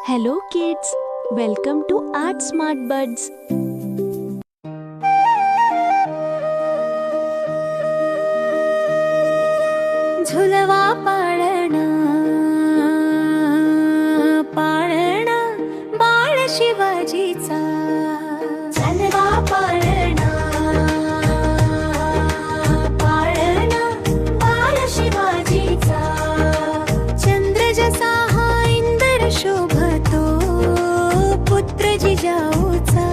Hello kids, welcome to Art Smart Buds. झुलवा पाळणा पाळणा बाळ शिवाजीचा झुलवा पाळणा पाळणा बाळ शिवाजीचा चंद्र जसा हा इंद्र शोभतो पुत्र जिजाऊचा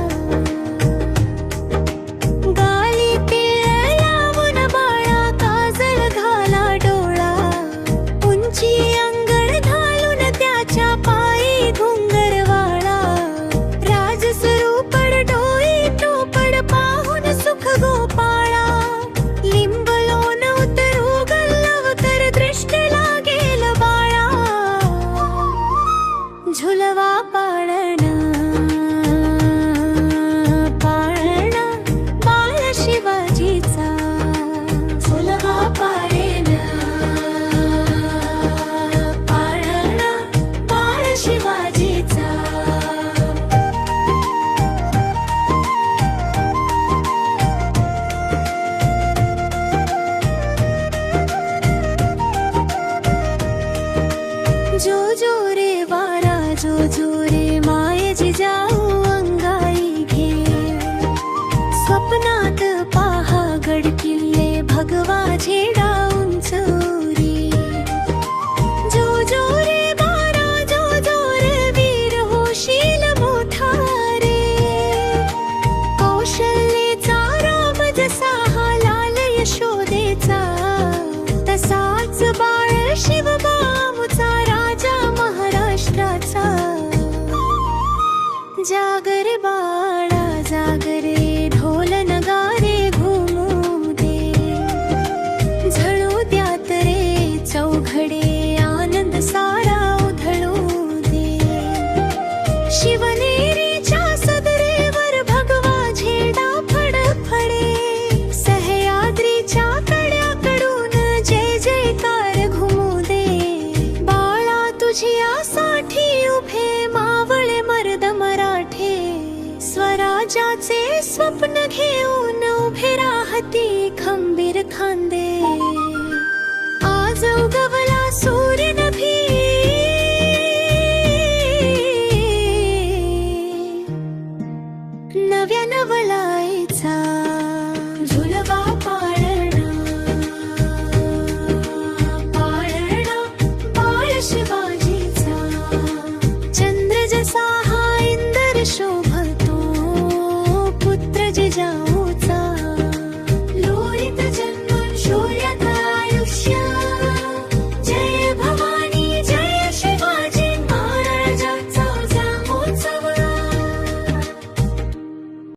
झुलवा पाळणा पाळणा बाळ शिवाजीचा झुलवा पाळणा पाळणा बाळ शिवाजीचा जो जो रे वारा जो जो रे माय जिजाऊ अंगाई घे स्वप्नात पहा गड किल्ले भगवा झेडा उंचवरी जो जो रे वारा जो जो रे वीर होशील मोठा रे कौशल्याचा राम जसा हा लाल यशोदेचा तसाच बाळ शिवबाऊचा जागर बाळा जागरे ढोल नगारे घुमू दे झळू द्यात रे चौघडे आनंद सारा उधळू दे शिवनेरीच्या सदरेवर भगवा झेंडा फडफडे सह्याद्रीच्या कड्याकडून जय जयकार घुमू दे बाळा तुझ्यासाठी उभे मावळे मर्द मराठे स्वराज्याचे स्वप्न घेऊन उभे राहती खंबीर खांदे आज उगवला सूर्य नभी नव्या नवलाईचा झुलवा पाळणा पाळणा बाळ शिवाजीचा चंद्र जसा हा इंद्र शोभतो पुत्र जिजाऊ